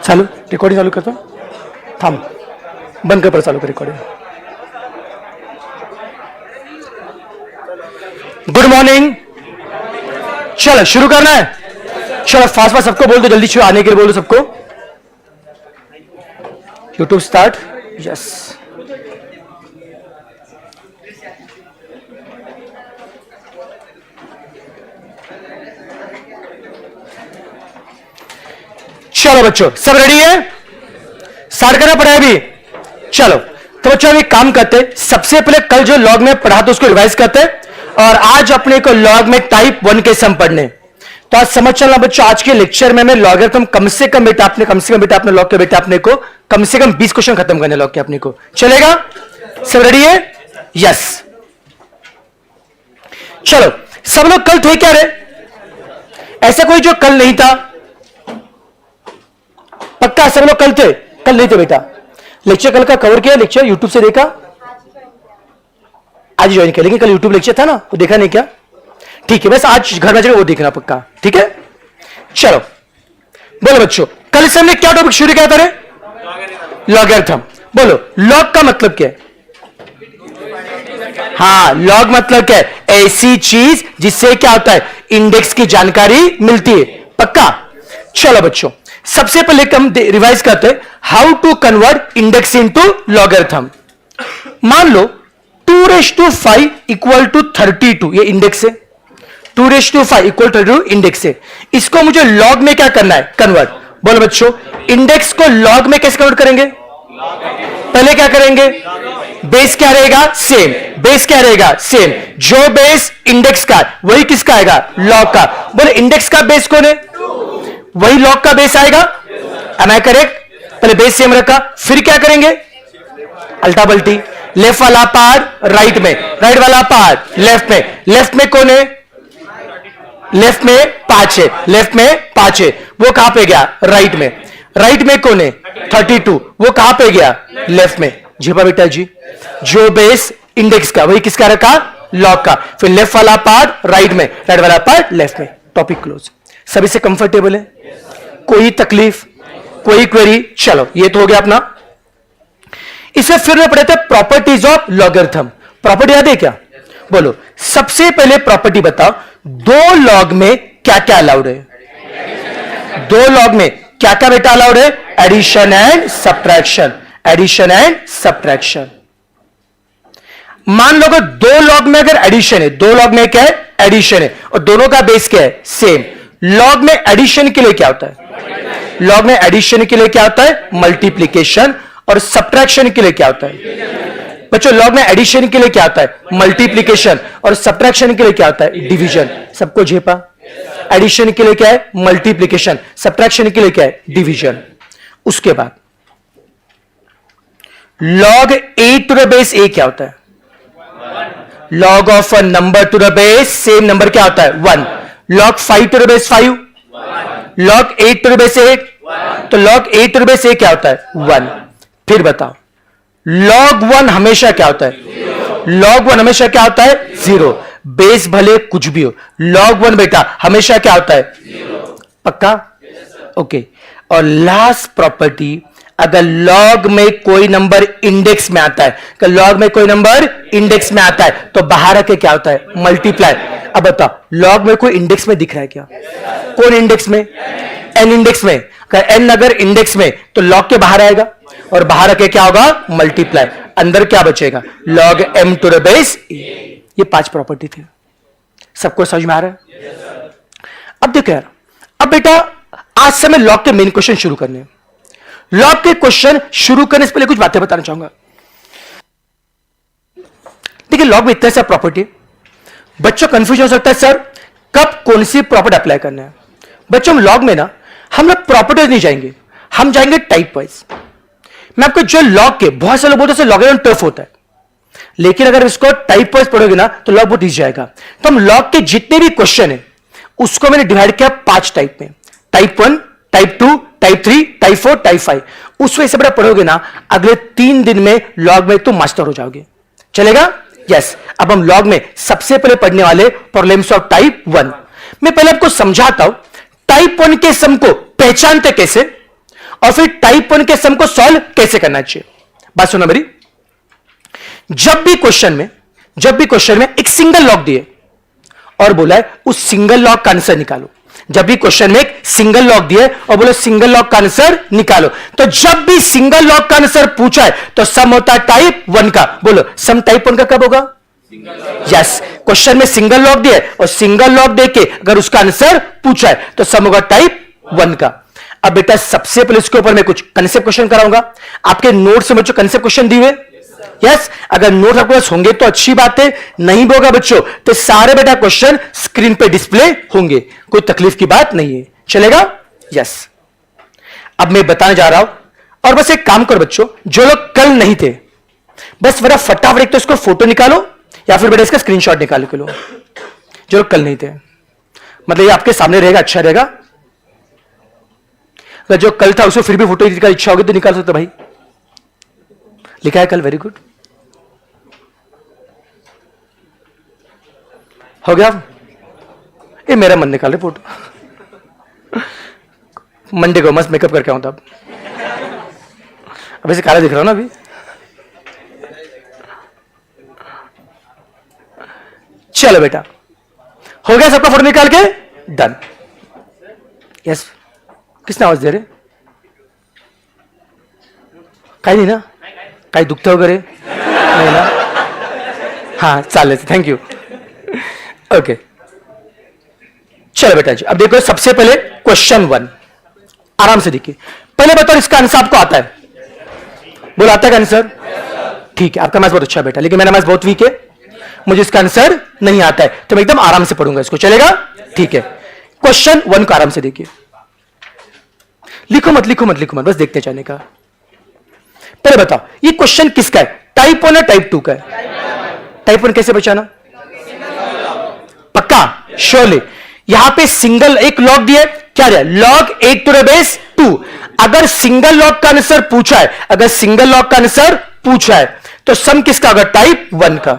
चालू रिकॉर्डिंग चालू करतो, थांब, बंद कर, पर चालू कर रिकॉर्डिंग। गुड मॉर्निंग, चलो शुरू करना है। चलो फास्ट फास्ट सबको बोल दो, जल्दी आने के लिए बोल दो सबको। YouTube start, yes. चलो बच्चों, सब रेडी है? स्टार्ट करना पड़ा है अभी। चलो तो बच्चों अभी काम करते, सबसे पहले कल जो लॉग में पढ़ा था उसको रिवाइज करते, और आज अपने को लॉग में टाइप 1 के सम पढ़ने। तो आज समझ चलना बच्चों, आज के लेक्चर में मैं लॉगरिथम कम से कम बेटा आपने लॉग के बेटा अपने को कम से कम 20 क्वेश्चन खत्म करने लॉग के अपने को। चलेगा? सब रेडी है? यस। चलो सब लोग कल थे क्या रे? ऐसा कोई जो कल नहीं था? पक्का सब लोग कल थे? कल नहीं थे बेटा? लेक्चर कल का कवर किया? लेक्चर यूट्यूब से देखा? आज ज्वाइन किया, लेकिन कल यूट्यूब लेक्चर था ना, वो देखा नहीं क्या? ठीक है, बस आज घर में जाकर वो देखना पक्का, ठीक है? चलो बोलो बच्चों, कल से हमने क्या टॉपिक शुरू किया था रे? लॉगरिथम। बोलो लॉग का मतलब क्या है? हाँ, लॉग मतलब क्या है? ऐसी चीज जिससे क्या होता है, इंडेक्स की जानकारी मिलती है। पक्का? चलो बच्चों सबसे पहले हम रिवाइज करते हैं how to convert index into logarithm. मान लो 2⁵ इक्वल टू 32, ये इंडेक्स है। 2⁵ इक्वल टू 32 इंडेक्स है। इसको मुझे लॉग में क्या करना है? कन्वर्ट। बोलो बच्चों, इंडेक्स को लॉग में कैसे कन्वर्ट करेंगे? पहले क्या करेंगे? बेस क्या रहेगा? सेम। बेस क्या रहेगा? सेम। जो बेस इंडेक्स का वही किसका आएगा? लॉग का। बोले इंडेक्स का बेस कौन है? वही लॉग का बेस आएगा। Am I correct? पहले बेस सेम रखा, फिर क्या करेंगे? अल्टा पल्टी। लेफ्ट वाला पार्ट राइट में, राइट वाला पार्ट लेफ्ट में। लेफ्ट में कौन है? लेफ्ट में 5 है, लेफ्ट में 5 है, वो कहां पे गया? राइट में। राइट में कौन है? 32, वो कहां पे गया? लेफ्ट में। जीपा बेटा जी, जो बेस इंडेक्स का वही किसका रखा? लॉग का। फिर लेफ्ट वाला पार्ट राइट में, राइट वाला पार्ट लेफ्ट में। Topic close. सभी से कंफर्टेबल है? कोई तकलीफ, कोई क्वेरी? चलो ये तो हो गया अपना। इसे फिर में पढ़े थे प्रॉपर्टीज ऑफ लॉगरिथम। प्रॉपर्टी याद है क्या? बोलो सबसे पहले प्रॉपर्टी बताओ, दो लॉग में क्या क्या अलाउड है? दो लॉग में क्या क्या बेटा अलाउड है? Addition and subtraction. Addition and subtraction. मान लो अगर दो लॉग में अगर एडिशन है, दो लॉग में क्या है? एडिशन है, और दोनों का बेस क्या है? सेम। लॉग में एडिशन के लिए क्या होता है? लॉग में एडिशन के लिए क्या होता है? मल्टीप्लीकेशन। और सब्ट्रैक्शन के लिए क्या होता है? बच्चों लॉग में एडिशन के लिए क्या होता है? मल्टीप्लीकेशन। और सब्ट्रैक्शन के लिए क्या होता है? डिवीजन। सबको झेपा? एडिशन के लिए क्या है? मल्टीप्लीकेशन। सब्ट्रैक्शन के लिए क्या है? डिवीजन। उसके बाद log A to the base A क्या होता है? Log of a number to the base same number क्या होता है? 1। Log 5 to the base 5, log 8 to the base 8, तो लॉग 8 टू द बेस 8 क्या होता है? 1। फिर बताओ लॉग 1 हमेशा क्या होता है? लॉग 1 हमेशा क्या होता है? 0। बेस भले कुछ भी हो, लॉग 1 बेटा हमेशा क्या होता है? पक्का? ओके। और लास्ट प्रॉपर्टी, अगर लॉग में कोई नंबर इंडेक्स में आता है, अगर लॉग में कोई नंबर इंडेक्स में आता है तो बाहर आके क्या होता है? मल्टीप्लाई। अब बताओ लॉग में कोई इंडेक्स में दिख रहा है क्या? कौन इंडेक्स में? एन इंडेक्स में। एन अगर इंडेक्स में तो लॉग के बाहर आएगा, और बाहर आके क्या होगा? मल्टीप्लाई। अंदर क्या बचेगा? Log M to the base. ये 5 प्रॉपर्टी थी। सबको समझ में आ रहा है? अब देखो यार, अब बेटा आज से मैं लॉग के मेन क्वेश्चन शुरू करने हैं। लॉग के क्वेश्चन शुरू करने से पहले कुछ बातें बताना चाहूंगा। देखिए लॉग में इतने सारे प्रॉपर्टी, बच्चों कंफ्यूज हो सकता है सर कब कौन सी प्रॉपर्टी अप्लाई करना है। बच्चों हम लॉग में ना हम लोग प्रॉपर्टीज नहीं जाएंगे, हम जाएंगे टाइप वाइज। मैं आपको जो लॉग के बहुत से लोग बोलते हैं लॉगरिथम टफ होता है, लेकिन अगर इसको टाइप वाइज पढ़ोगे ना तो लॉग बहुत ईजी जाएगा। तो हम लॉग के जितने भी क्वेश्चन है उसको मैंने डिवाइड किया 5 टाइप में। Type 1, type 2, type 3, type 4, type 5। उस वजह से बड़ा पढ़ोगे ना अगले 3 दिन में लॉग में तुम मास्टर हो जाओगे। चलेगा? यस अब हम लॉग में सबसे पहले पढ़ने वाले प्रॉब्लम्स ऑफ टाइप 1। मैं पहले आपको समझाता हूं टाइप 1 के सम को पहचानते कैसे और फिर टाइप 1 के सम को सॉल्व कैसे करना चाहिए। बात सुनो मेरी, जब भी क्वेश्चन में एक सिंगल लॉग दिए और बोला है उस सिंगल लॉग का आंसर निकालो, जब भी क्वेश्चन में एक सिंगल लॉग दिए और बोले सिंगल लॉग का आंसर निकालो, तो जब भी सिंगल लॉग का आंसर पूछा है तो सम होता है टाइप 1 का। बोलो सम टाइप 1 का कब होगा? यस क्वेश्चन में सिंगल लॉग दिया और सिंगल लॉग देके अगर उसका आंसर पूछा है तो सम होगा टाइप 1 का। अब बेटा सबसे पहले इसके ऊपर मैं कुछ कंसेप्ट क्वेश्चन कराऊंगा। आपके नोट्स में बच्चों कंसेप्ट क्वेश्चन दिए हुए, यस अगर नोट आपके पास होंगे तो अच्छी बात है, नहीं होगा बच्चों तो सारे बेटा क्वेश्चन स्क्रीन पे डिस्प्ले होंगे, कोई तकलीफ की बात नहीं है, चलेगा? यस अब मैं बताने जा रहा हूं और बस एक काम करो बच्चों, जो लोग कल नहीं थे बस मेरा फटाफट एक तो इसको फोटो निकालो या फिर बेटा इसका स्क्रीनशॉट निकाल के लो। जो लोग कल नहीं थे मतलब ये आपके सामने रहेगा, अच्छा रहेगा। अगर जो कल था उसको फिर भी फोटो की इच्छा होगी तो निकाल सकते भाई, लिखा है कल, वेरी गुड। हो गया? ये मेरा मन निकाले फोटो मंडे को मस्त मेकअप करके आऊं तब। अब ऐसे काला दिख रहा हूं ना अभी। चलो बेटा हो गया सबका फोटो निकाल के, डन। यस किसने आवाज दे रहे? काही नहीं ना, काही दुखतं वगैरे नाही ना? हाँ चालेल, थैंक यू। ओके चलो बेटा जी अब देखो सबसे पहले क्वेश्चन 1 आराम से देखिए। पहले बताओ इसका आंसर आपको आता है? बोलो आता है आंसर? ठीक है आपका मैथ्स बहुत अच्छा है बेटा, लेकिन मेरा मैथ्स बहुत वीक है, मुझे इसका आंसर नहीं आता है तो मैं एकदम आराम से पढ़ूंगा इसको, चलेगा? ठीक है क्वेश्चन 1 को आराम से देखिए, लिखो मत बस देखते जाने का। पहले बताओ ये क्वेश्चन किसका है, टाइप 1 है टाइप 2 का है? टाइप 1 कैसे बचाना? पक्का श्योरली। यहां पे सिंगल एक लॉग दिया, क्या दिया? Log 8 to the base 2। अगर सिंगल लॉग का आंसर पूछा है, अगर सिंगल लॉग का आंसर पूछा है तो सम किसका? अगर टाइप 1 का।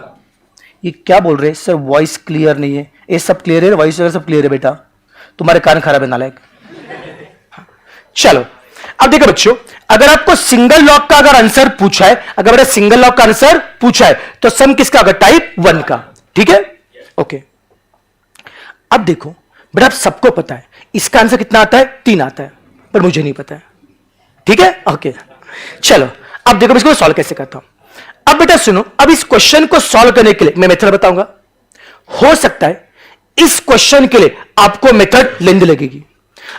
ये क्या बोल रहे हैं सर, वॉइस क्लियर नहीं है? ये सब क्लियर है, वॉइस सब क्लियर है बेटा, तुम्हारे कान खराब है नालायक। चलो अब देखो बच्चों, अगर आपको सिंगल लॉग का अगर आंसर पूछा है, अगर बेटा सिंगल लॉग का आंसर पूछा है तो सम किसका? अगर टाइप 1 का, ठीक है? ओके अब देखो बेटा आप सबको पता है इसका आंसर कितना आता है? 3 आता है, पर मुझे नहीं पता है, ठीक है? ओके चलो अब देखो इसको सॉल्व कैसे करता हूं। अब बेटा सुनो, अब इस क्वेश्चन को सॉल्व करने के लिए मैं मेथड बताऊंगा। हो सकता है इस क्वेश्चन के लिए आपको मेथड लेंदी लगेगी,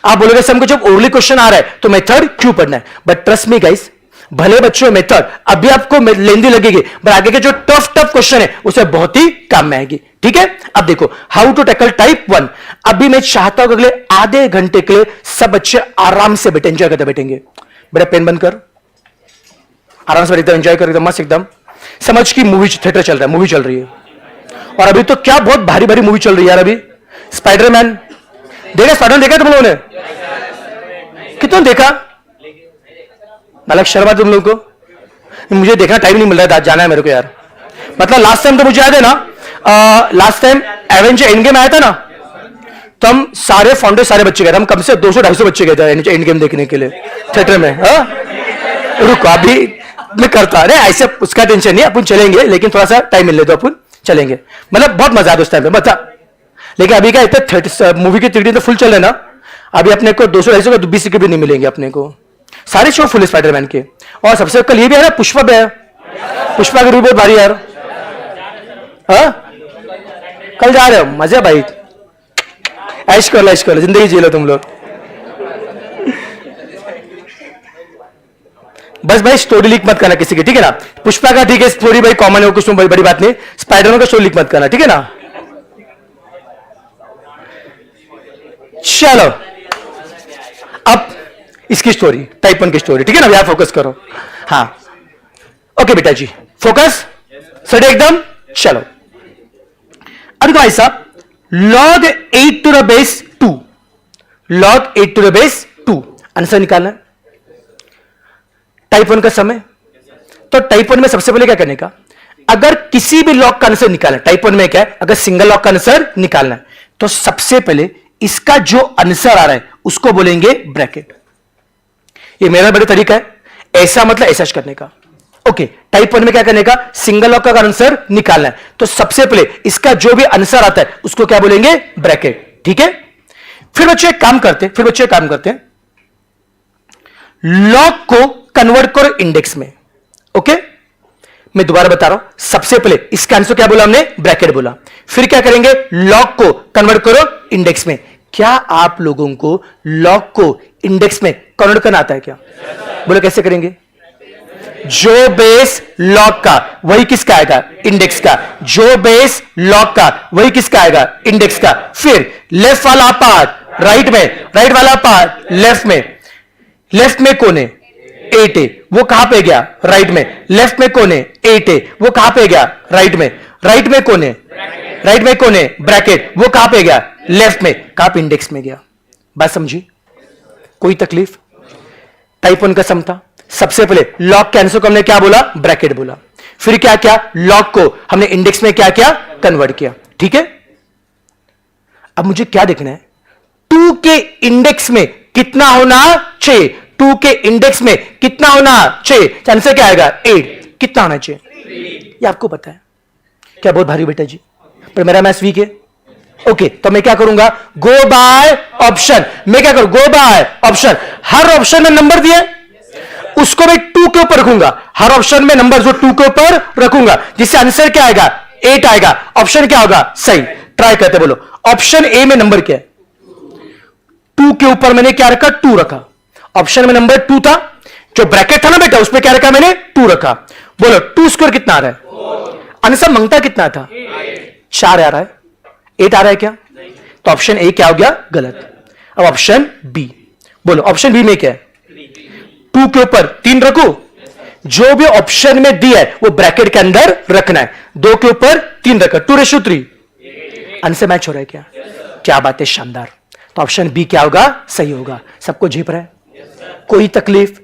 आप बोलोगे सर हमको जब ओरली क्वेश्चन आ रहा है तो मेथड क्यों पढ़ना है, बट ट्रस्ट मी गाइस, भले बच्चों मेथड अभी आपको लेंदी लगेगी पर आगे के जो टफ क्वेश्चन है उसे बहुत ही काम में आएगी, ठीक है? अब देखो हाउ टू टैकल टाइप 1। अभी मैं चाहता हूं अगले आधे घंटे के लिए सब बच्चे आराम से बैठे, एंजॉय करते बैठेंगे। बेटा पेन बंद कर, आराम से एकदम एंजॉय कर, एकदम मस्त, एकदम समझ की मूवी थिएटर चल रहा है, मूवी चल रही है। और अभी तो क्या बहुत भारी भारी मूवी चल रही है यार, अभी स्पाइडरमैन देखा? स्पाइडरमैन देखा तुम लोगों ने? कितना देखा? नालक शर्मा तुम लोग को, मुझे देखना टाइम नहीं मिल रहा था, जाना है मेरे को यार। मतलब लास्ट टाइम तो मुझे याद है ना, last time Avenger end game आया था ना, तो हम सारे फाउंडर सारे बच्चे गए थे, हम कम से 200-250 बच्चे गए थे एंड गेम देखने के लिए थिएटर में। रुको अभी मैं करता, अरे ऐसे उसका टेंशन नहीं, अपन चलेंगे लेकिन थोड़ा सा टाइम मिल ले तो अपन चलेंगे, मतलब बहुत मजा आता उस टाइम पे बता। लेकिन अभी क्या इतने मूवी की टिकट तो फुल चल रहे ना, अभी अपने को 200-250 का 20 टिकट भी नहीं मिलेंगे अपने को, सारे शो फुल स्पाइडरमैन के। और सबसे कल ये भी है ना, पुष्पा भी है, पुष्पा की भी बहुत भारी यार। हाँ कल जा रहे हो, मजा भाई, ऐश कर लो, जिंदगी जी लो तुम लोग। बस भाई स्टोरी लीक मत करना किसी की, ठीक है ना? पुष्पा का ठीक है स्टोरी भाई कॉमन है, कुछ बड़ी बात नहीं, स्पाइडरमैन का स्टोरी लीक मत करना, ठीक है ना? चलो अब इसकी स्टोरी, टाइप 1 की स्टोरी, ठीक है ना? यहाँ फोकस करो, हाँ ओके बेटा जी फोकस, सही एकदम। चलो अब भाई साहब log 8 to the base 2, log 8 to the base 2 answer निकालना है टाइप 1 का समय। तो टाइप 1 में सबसे पहले क्या करने का, अगर किसी भी लॉग का आंसर निकालना है, टाइप 1 में क्या है, अगर सिंगल लॉग का आंसर निकालना है तो सबसे पहले इसका जो आंसर आ रहा है उसको बोलेंगे ब्रैकेट। ये मेरा बड़ा तरीका है, ऐसा मतलब ऐसा करने का। ओके, टाइप 1 में क्या करने का, सिंगल लॉग का आंसर निकालना है तो सबसे पहले इसका जो भी आंसर आता है उसको क्या बोलेंगे, ब्रैकेट। ठीक है, फिर बच्चे एक काम करते हैं, लॉग को कन्वर्ट करो इंडेक्स में। ओके, मैं दोबारा बता रहा हूं, सबसे पहले इसका आंसर क्या बोला हमने, ब्रैकेट बोला। फिर क्या करेंगे, लॉग को कन्वर्ट करो इंडेक्स में। क्या आप लोगों को लॉग को इंडेक्स में कन्वर्ट करना आता है क्या? बोलो कैसे करेंगे? जो बेस लॉग का वही किसका आएगा, इंडेक्स का। जो बेस लॉग का वही किसका आएगा, इंडेक्स का। फिर लेफ्ट वाला पार्ट राइट में, राइट वाला पार्ट लेफ्ट में। लेफ्ट में कौन है, 8 है, वो कहां पे गया, राइट में। लेफ्ट में कौन है, 8 है, वो कहां पे गया, राइट में। राइट में कौन है, राइट में कौन है, ब्रैकेट, वो कहां पे गया, लेफ्ट में। कहां पे, इंडेक्स में गया। बात समझी? कोई तकलीफ? टाइप 1 का सम था, सबसे पहले लॉग के आंसर को हमने क्या बोला, ब्रैकेट बोला। फिर क्या क्या, लॉग को हमने इंडेक्स में क्या क्या, कन्वर्ट किया। ठीक है, अब मुझे क्या देखना है, 2 के इंडेक्स में कितना होना चाहिए, 2 के इंडेक्स में कितना होना चाहिए। आंसर क्या आएगा, 8। कितना होना चाहिए ये आपको पता है क्या? बहुत भारी बेटा जी, पर मेरा मैथ्स वीक है। ओके, तो मैं क्या करूंगा, गो बाय ऑप्शन। मैं क्या करूं, गो बाय ऑप्शन। हर ऑप्शन में नंबर दिया, उसको मैं 2 के ऊपर रखूंगा। हर ऑप्शन में नंबर जो 2 के ऊपर रखूंगा, जिससे आंसर क्या आएगा, 8 आएगा। ऑप्शन क्या होगा, सही। ट्राई करते, बोलो ऑप्शन ए में नंबर क्या है, 2 के ऊपर मैंने क्या रखा, 2 रखा। ऑप्शन में नंबर 2 था, जो ब्रैकेट था ना बेटा उसमें क्या रखा मैंने, 2 रखा। बोलो 2 स्क्वायर कितना आ रहा है, आंसर मांगता कितना था, 4 आ रहा है, 8 आ रहा है क्या? तो ऑप्शन ए क्या हो गया, गलत। अब ऑप्शन बी, बोलो ऑप्शन बी में क्या है, 2 के ऊपर 3 रखो। जो भी ऑप्शन में दिया है वो ब्रैकेट के अंदर रखना है। 2 के ऊपर 3 रखा, 2:3। आंसर मैच हो रहा है क्या? क्या बात है, शानदार। तो ऑप्शन बी क्या होगा, सही होगा। सबको झेप रहा है, कोई तकलीफ?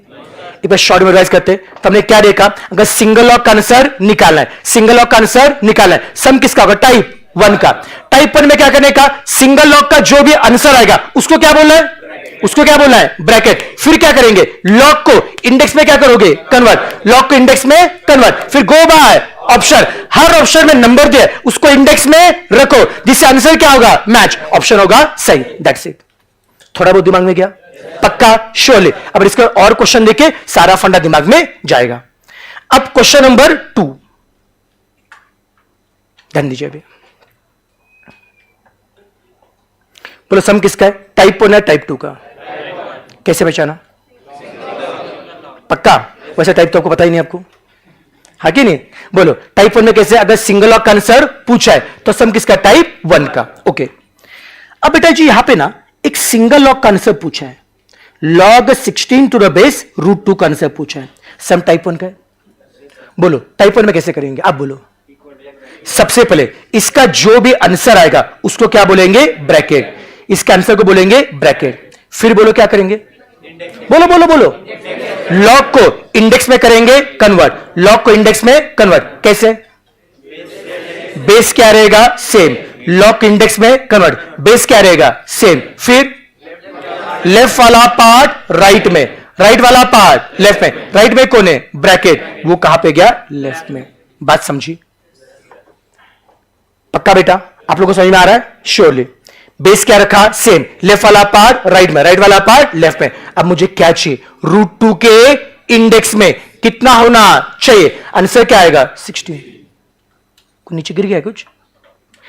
एक बार शॉर्ट में रिवाइज करते। तो हमने क्या देखा, अगर सिंगल लॉग का आंसर निकालना है, सिंगल लॉग का आंसर निकालना है, सम किसका होगा, टाइप 1 का। टाइप 1 में क्या करने का, सिंगल लॉग का जो भी आंसर आएगा उसको क्या बोलना है, उसको क्या बोलना है, ब्रैकेट। फिर क्या करेंगे, लॉग को इंडेक्स में क्या करोगे, कन्वर्ट। लॉग को इंडेक्स में कन्वर्ट। फिर गो बाय ऑप्शन। हर ऑप्शन में नंबर दिया उसको इंडेक्स में रखो, जिससे आंसर क्या होगा, मैच। ऑप्शन होगा सही। That's it. थोड़ा बहुत दिमाग में गया, पक्का, श्योरली। अब इसका और क्वेश्चन देखे सारा फंडा दिमाग में जाएगा। अब क्वेश्चन नंबर 2, ध्यान दीजिए अभी। बोलो सम किसका है, टाइप 1 है टाइप 2 का? कैसे पहचाना, पक्का? वैसे टाइप तो आपको पता ही नहीं आपको, हाँ कि नहीं? बोलो टाइप 1 में कैसे, अगर सिंगल लॉग का आंसर पूछा है तो सम किसका, टाइप 1 का। ओके, अब बेटा जी यहां पे ना एक सिंगल लॉग का आंसर पूछा है, log 16 टू द बेस √2 का आंसर पूछा है, सम टाइप 1 का है। बोलो टाइप 1 में कैसे करेंगे, आप बोलो। सबसे पहले इसका जो भी आंसर आएगा उसको क्या बोलेंगे, ब्रैकेट। इसके आंसर को बोलेंगे ब्रैकेट। फिर बोलो क्या करेंगे, बोलो बोलो बोलो, लॉग को इंडेक्स में करेंगे कन्वर्ट। लॉग को इंडेक्स में कन्वर्ट कैसे, बेस क्या रहेगा, सेम। लॉग इंडेक्स में कन्वर्ट, बेस क्या रहेगा, सेम। फिर लेफ्ट वाला पार्ट राइट में, राइट वाला पार्ट लेफ्ट में। राइट में कौन है, ब्रैकेट, वो कहां पे गया, लेफ्ट में। बात समझी, पक्का बेटा? आप लोगों को समझ में आ रहा है, श्योरली। बेस क्या रखा, सेम। लेफ्ट वाला पार्ट राइट में, राइट वाला पार्ट लेफ्ट में। अब मुझे क्या चाहिए, √2 के इंडेक्स में कितना होना चाहिए। आंसर क्या आएगा, 16। नीचे गिर गया कुछ,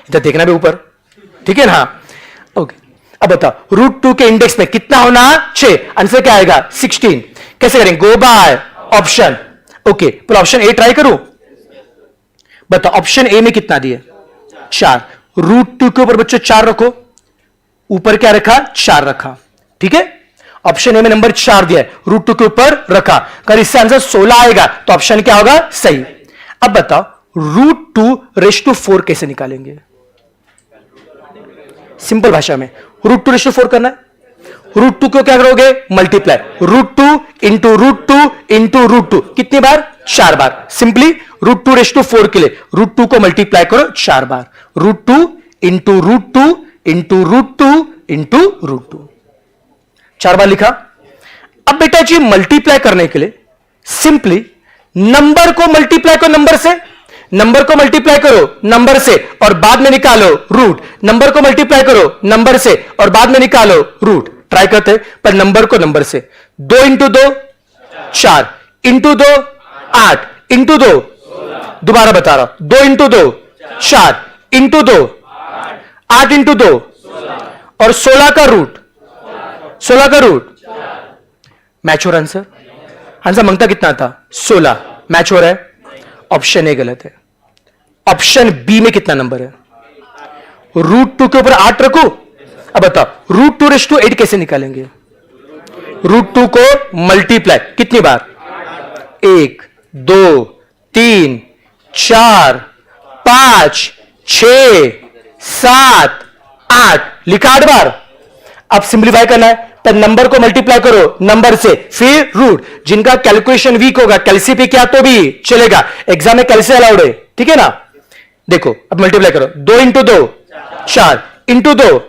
इधर देखना भी ऊपर, ठीक है ना? ओके, अब बताओ √2 के इंडेक्स में कितना होना चाहिए। आंसर क्या आएगा, 16। कैसे करेंगे, गो बाय ऑप्शन। ओके, तो ऑप्शन ए ट्राई करूं। बताओ ऑप्शन ए में कितना दिया, 4। √2 के ऊपर बच्चों 4 रखो, ऊपर क्या रखा, 4 रखा, ठीक है? ऑप्शन ए में नंबर 4 दिया है, √2 के ऊपर रखा। अगर इससे आंसर 16 आएगा तो ऑप्शन क्या होगा, सही। अब बताओ √2 कैसे निकालेंगे, सिंपल भाषा में। √2 करना है, √2 को क्या करोगे? मल्टीप्लाई, √2 इंटू √2 इंटू √2, कितनी बार? 4 बार। सिंपली √2⁴ के लिए √2 को मल्टीप्लाई करो 4 बार, √2 इंटू √2 इंटू √2 इंटू √2, 4 बार लिखा। अब बेटा जी मल्टीप्लाई करने के लिए सिंपली नंबर को मल्टीप्लाई करो नंबर से, नंबर को मल्टीप्लाई करो नंबर से और बाद में निकालो रूट, नंबर को मल्टीप्लाई करो नंबर से और बाद में निकालो रूट। ट्राई करते पर नंबर को नंबर से, 2 इंटू 2 4, इंटू 2 8, इंटू 2, दोबारा बता रहा हूं, 2 इंटू 2 4, इंटू 2 8, इंटू 2 और 16 का रूट, 16 का रूट मैच हो रहा आंसर। आंसर मांगता कितना था? 16, मैच हो रहा है। ऑप्शन ए गलत है। ऑप्शन बी में कितना नंबर है? √2 के ऊपर 8 रखो। अब बताओ √2⁸8 कैसे निकालेंगे? √2 को मल्टीप्लाई कितनी बार? 1 2 3 4 5 6 7 8, लिखा 8 बार। अब सिंप्लीफाई करना है तो नंबर को मल्टीप्लाई करो नंबर से, फिर रूट। जिनका कैलकुलेशन वीक होगा कैलसी पे क्या तो भी चलेगा, एग्जाम में कैलसी अलाउड है, ठीक है ना? देखो अब मल्टीप्लाई करो, 2 into 2 4, into 2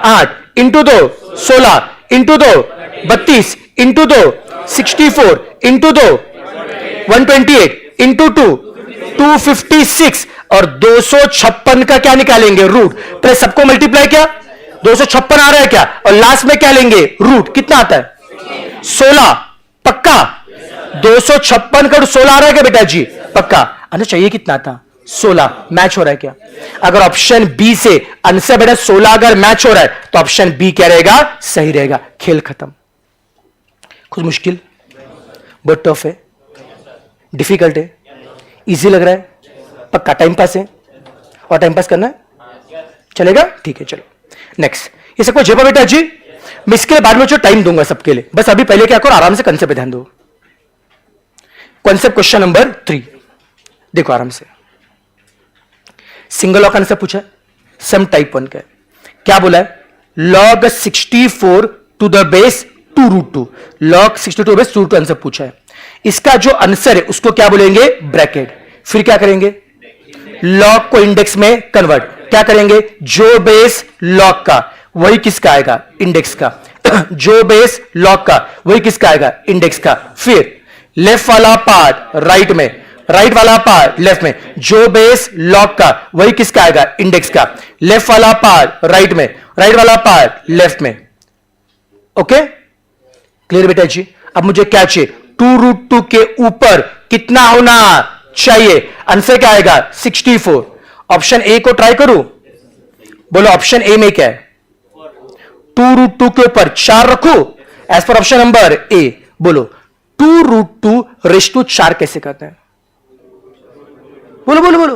8, into 2 16, into 2 32, into 2 64, into 2 128, into 2 256 और 256 का क्या निकालेंगे? रूट। पहले सबको मल्टीप्लाई किया, 256 आ रहा है क्या, और लास्ट में क्या लेंगे? रूट। कितना आता है? 16, पक्का? 256 का 16 आ रहा है क्या बेटा जी? पक्का। आना चाहिए कितना था? 16, मैच हो रहा है क्या? अगर ऑप्शन बी से आंसर बेटा 16 अगर मैच हो रहा है तो ऑप्शन बी क्या रहेगा? सही रहेगा। खेल खत्म। कुछ मुश्किल, बहुत टफ है, डिफिकल्ट है, इजी लग रहा है? पक्का टाइम पास है और टाइम पास करना है, चलेगा? ठीक है, चलो नेक्स्ट। ये सबको जेबा बेटा जी, मैं इसके बाद में जो टाइम दूंगा सबके लिए, बस अभी पहले क्या करो, आराम से कंसेप्ट पे ध्यान दो। कॉन्सेप्ट क्वेश्चन नंबर 3 देखो आराम से। सिंगल लॉ का आंसर पूछा है, सम टाइप 1 का है। क्या बोला है? log 64 to the base 2√2, log 62 base 2√2 answer पूछा है। इसका जो आंसर है उसको क्या बोलेंगे? ब्रैकेट। फिर क्या करेंगे? लॉग को इंडेक्स में कन्वर्ट। क्या करेंगे? जो बेस लॉग का वही किसका आएगा? इंडेक्स का। जो बेस लॉग का वही किसका आएगा? इंडेक्स का। फिर लेफ्ट वाला पार्ट राइट में, राइट वाला पार्ट लेफ्ट में। जो बेस लॉग का वही किसका आएगा? इंडेक्स का। लेफ्ट वाला पार्ट राइट में, राइट वाला पार्ट लेफ्ट में। ओके, क्लियर बेटा जी? अब मुझे क्या चाहिए? 2√2 के ऊपर कितना होना चाहिए? आंसर क्या आएगा? 64। ऑप्शन ए को ट्राई करूं? बोलो ऑप्शन ए में क्या है? 2√2 के ऊपर 4 रखो as per option number A. बोलो 2√2⁴4 कैसे करते हैं? बोलो बोलो बोलो।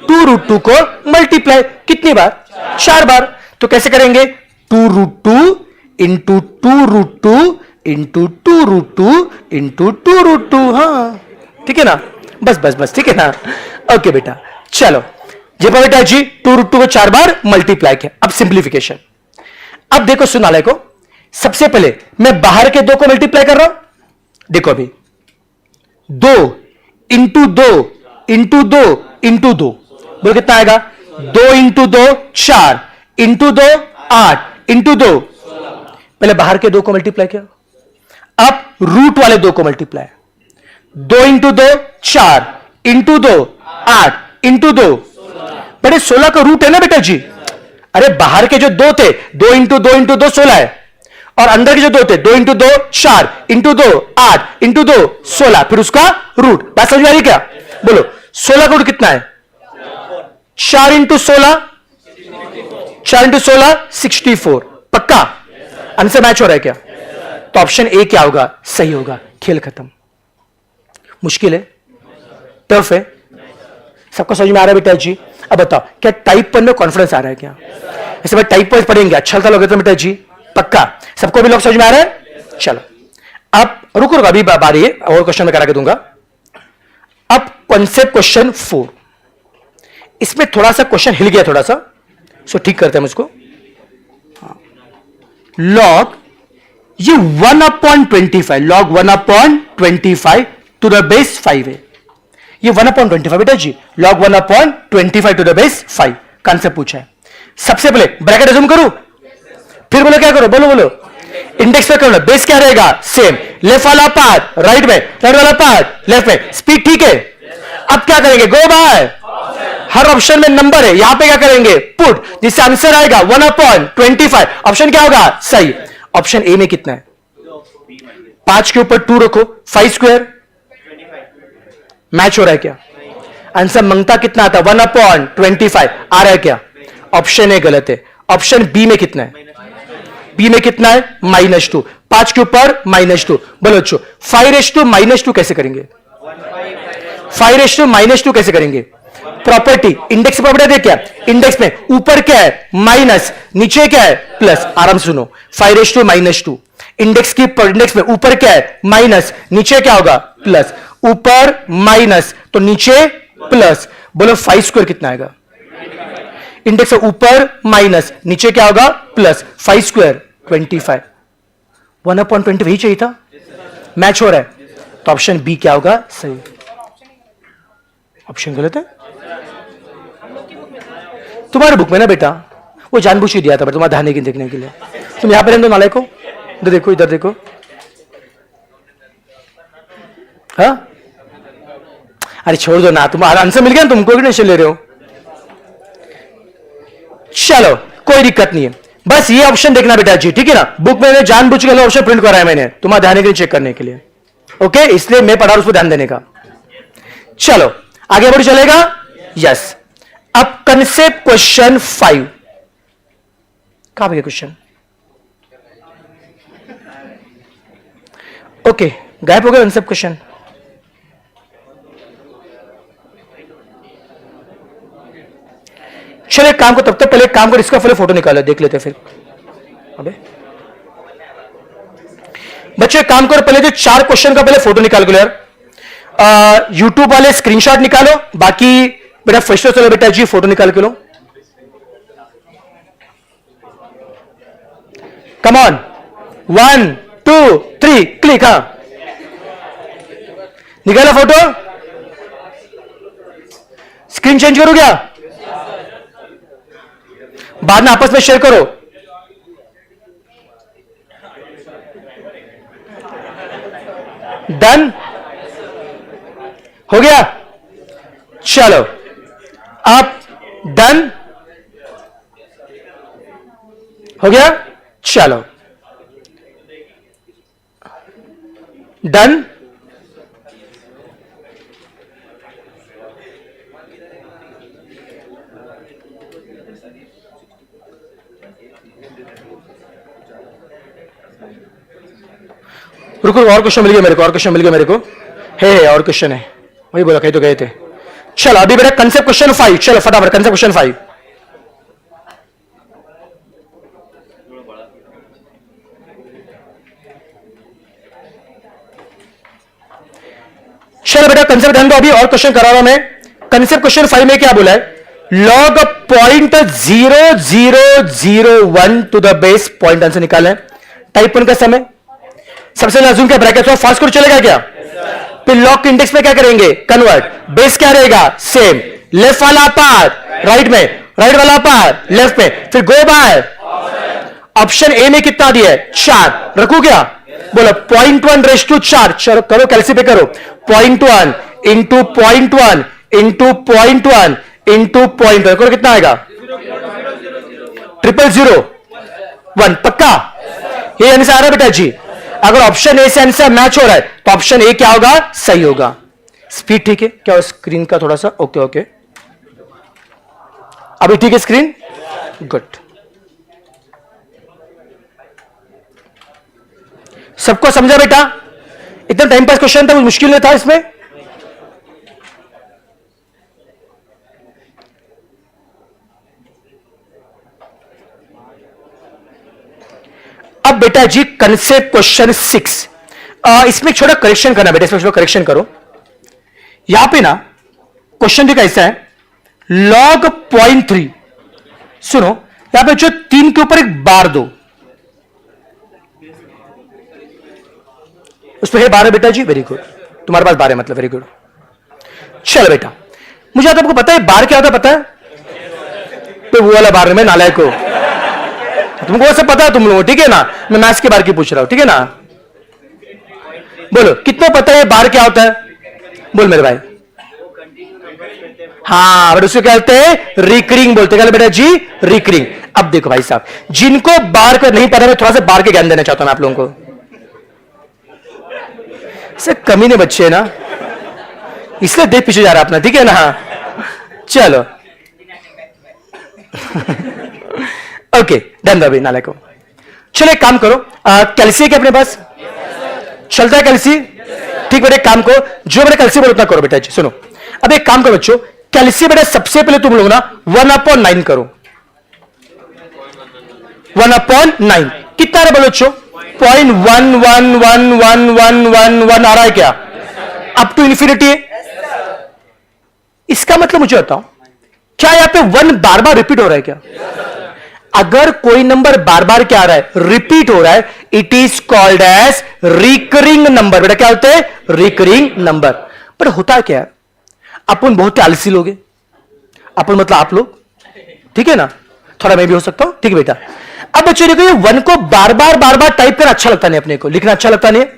2√2 को मल्टीप्लाई कितनी बार? 4 बार। तो कैसे करेंगे? 2√2 इंटू 2√2 इंटू 2√2 इंटू 2√2। हाँ ठीक है ना? बस बस बस, ठीक है ना? ओके बेटा, चलो ये बेटा जी 2√2 को 4 बार मल्टीप्लाई किया। अब सिंप्लीफिकेशन। अब देखो सुनाले को, सबसे पहले मैं बाहर के 2 को मल्टीप्लाई कर रहा हूं। देखो अभी 2 इंटू 2 इंटू 2 इंटू 2, बोलो कितना आएगा? 2 इंटू 2 4, इंटू 2 8, इंटू 2। पहले बाहर के 2 को मल्टीप्लाई किया, अब रूट वाले 2 को मल्टीप्लाई। 2 into 2 4, into 2 8, into 2। बड़े 16 का रूट है ना बेटा जी? अरे बाहर के जो 2 थे, 2 इंटू 2 इंटू 2 16 है, और अंदर के जो 2 थे 2 इंटू 2 4, इंटू 2 8, इंटू 2 16, फिर उसका रूट। बात समझ में आ रही क्या? बोलो 16 का रूट कितना है? 4 इंटू 16, 4 इंटू 16 64। पक्का आंसर मैच हो रहा है क्या? तो ऑप्शन ए क्या होगा? सही होगा। खेल खत्म। मुश्किल है, टफ है, सबको समझ में आ रहा है बेटा जी? अब बताओ क्या टाइप 1 में कॉन्फिडेंस आ रहा है क्या? ऐसे भाई टाइप 1 पढ़ेंगे अच्छा लगता लोगे तो बेटा जी? पक्का सबको भी लोग समझ में आ रहा है? चलो अब रुको रुको, अभी बारी है, और क्वेश्चन में करा के दूंगा। अब कॉन्सेप्ट क्वेश्चन 4, इसमें थोड़ा सा क्वेश्चन हिल गया थोड़ा सा, सो ठीक करते हैं मुझको। लॉग ये 1/25 लॉग 1/25 टू द बेस 5 है। ये 1/25 बेटा जी, log 1/25 to the base 5 concept पूछा है। सबसे पहले ब्रैकेट अज्यूम करूं, फिर बोलो क्या करो, बोलो बोलो इंडेक्स पे करो, बेस क्या रहेगा सेम, लेफ्ट वाला पार्ट राइट में, राइट वाला पार्ट लेफ्ट में, स्पीड ठीक है। अब क्या करेंगे, गो बाय, हर ऑप्शन में नंबर है, यहां पे क्या करेंगे पुट, जिससे आंसर आएगा 1/25। ऑप्शन क्या होगा सही। ऑप्शन ए में कितना है, 5 के ऊपर 2 रखो, 5 स्क्वायर मैच हो रहा है क्या, आंसर मंगता कितना आता, 1/25 आ रहा है क्या। ऑप्शन ए गलत है। ऑप्शन बी में कितना है, बी में कितना है -2, 5 के ऊपर -2। बोलो बच्चों 5:-2 कैसे करेंगे, 5:-2 कैसे करेंगे। प्रॉपर्टी, इंडेक्स प्रॉपर्टी देख क्या, इंडेक्स में ऊपर क्या है माइनस, नीचे क्या है प्लस। आराम सुनो, 5:-2 इंडेक्स की, इंडेक्स में ऊपर क्या है माइनस, नीचे क्या होगा प्लस, ऊपर माइनस तो नीचे प्लस। बोलो 5 स्क्वायर कितना आएगा, इंडेक्स से ऊपर माइनस नीचे क्या होगा प्लस, 5 स्क्वायर 25। 1/20 ही चाहिए था, मैच हो रहा है, तो ऑप्शन बी क्या होगा सही। ऑप्शन गलत है तुम्हारे बुक में ना बेटा, वो जानबूझ के दिया था तुम्हारा ध्यान नहीं देखने के लिए। तुम यहां पर रहने दो नाले को, इधर देखो, इधर देखो। हाँ अरे छोड़ दो ना, तुम्हारा आंसर मिल गया, तुमको टेंशन ले रहे हो। चलो कोई दिक्कत नहीं है, बस ये ऑप्शन देखना बेटा जी, ठीक है ना। बुक में जानबूझ के ऑप्शन प्रिंट कराया मैंने तुम्हारा ध्यान के लिए चेक करने के लिए, ओके, इसलिए मैं पढ़ा उस पर ध्यान देने का। चलो आगे बढ़ चलेगा, यस। अब कंसेप्ट क्वेश्चन 5 कहां पे क्वेश्चन, ओके गायब हो गया कंसेप्ट क्वेश्चन। चलो एक काम को, तब तक पहले एक काम कर, इसका पहले फोटो निकालो, देख लेते फिर। अबे बच्चे एक काम करो, पहले जो 4 क्वेश्चन का पहले फोटो निकाल लो यार। यूट्यूब वाले स्क्रीनशॉट निकालो, बाकी बेटा फर्स्ट चलो बेटा जी फोटो निकाल के लो। Come on, 1 2 3 click. हाँ निकाला फोटो, स्क्रीन चेंज करो क्या, बाद में आपस में शेयर करो। डन हो गया, चलो अब डन हो गया, चलो डन। रुको, और क्वेश्चन मिल गया मेरे को, और क्वेश्चन मिल गया मेरे को, है और क्वेश्चन है, वही बोला, कहीं तो गए थे। चलो अभी बेटा कंसेप्ट क्वेश्चन 5, चलो फटाफट कंसेप्ट क्वेश्चन 5। चलो बेटा कंसेप्ट ध्यान दो, अभी और क्वेश्चन करा रहा हूं मैं। कंसेप्ट क्वेश्चन 5 में क्या बोला है, log 0.0001 to the base point answer निकाला है। टाइप 1 का समय, सबसे लाजूम क्या ब्रैकेट में फास्ट कर चलेगा क्या, फिर लॉग इंडेक्स में क्या करेंगे कन्वर्ट, बेस क्या रहेगा सेम, लेफ्ट वाला पार्ट राइट में, राइट वाला पार्ट लेफ्ट में, फिर गो बाय। ऑप्शन ए में कितना दिया है 4, रखू क्या, बोलो 0.1/4, चलो करो कैलसी पे करो, 0.1 इंटू 0.1 इंटू 0.1 इंटू 0.1 करो, कितना आएगा 0.001। पक्का ये आंसर आ रहा है बेटा जी। अगर ऑप्शन ए से आंसर मैच हो रहा है तो ऑप्शन ए क्या होगा सही होगा। स्पीड ठीक है क्या, स्क्रीन का थोड़ा सा, ओके ओके अभी ठीक है स्क्रीन, गुड। सबको समझा बेटा, इतना टाइम पास क्वेश्चन था, कुछ मुश्किल नहीं था इसमें। अब बेटा जी कंसेप्ट क्वेश्चन 6, इसमें छोटा करेक्शन करना बेटा, इसमें छोटा करेक्शन करो। यहां पे ना क्वेश्चन भी कैसा है, log 0.3, सुनो यहां पे जो 3 के ऊपर एक बार दो, उसमें है 12 बेटा जी, वेरी गुड, तुम्हारे पास 12 मतलब वेरी गुड। चलो बेटा, मुझे आपको पता है बार क्या होता है, पता है? तो वो वाला बार में नालायक को, तुमको सब पता है तुम लोगों, ठीक है ना? मैं मैथ्स के बारे की पूछ रहा हूं, ठीक है ना? बोलो कितना पता है बार क्या होता है? बोल मेरे भाई। हाँ, बट उसको क्या बोलते हैं? रिकरिंग बोलते हैं बेटा जी, रिकरिंग। अब देखो भाई साहब, जिनको बार का नहीं पता, मैं थोड़ा सा बार के ज्ञान देना चाहता हूं आप लोगों को। से कमी नहीं बच्चे ना, इसलिए देख पीछे जा रहा अपना, ठीक है ना? चलो ओके, डन अभी नाले को। चलो एक काम करो, कैल्सी क्या अपने पास चलता है? कैल्सी, ठीक बेटा, एक काम करो, जो बेटा कैल्सी बोलो उतना करो बेटा जी। सुनो, अब एक काम करो बच्चों, कैल्सी बेटा सबसे पहले तुम लोग ना 1/9 करो। 1/9 कितना है बोलो बच्चों? 0.1111111 आ रहा है क्या? अप टू इंफिनिटी है। इसका मतलब मुझे बताओ, क्या यहां पे 1 बार बार रिपीट हो रहा है क्या? अगर कोई नंबर बार बार क्या आ रहा है? रिपीट हो रहा है, it is called as recurring number. बेटा क्या होता है? Recurring number. पर होता क्या है, अपन बहुत आलसी लोग हैं, अपन मतलब आप लोग, ठीक है ना? थोड़ा मैं भी हो सकता हूं, ठीक है बेटा। अब बच्चों देखो, ये 1 को बार बार टाइप करना अच्छा लगता नहीं, अपने को लिखना अच्छा लगता नहीं है।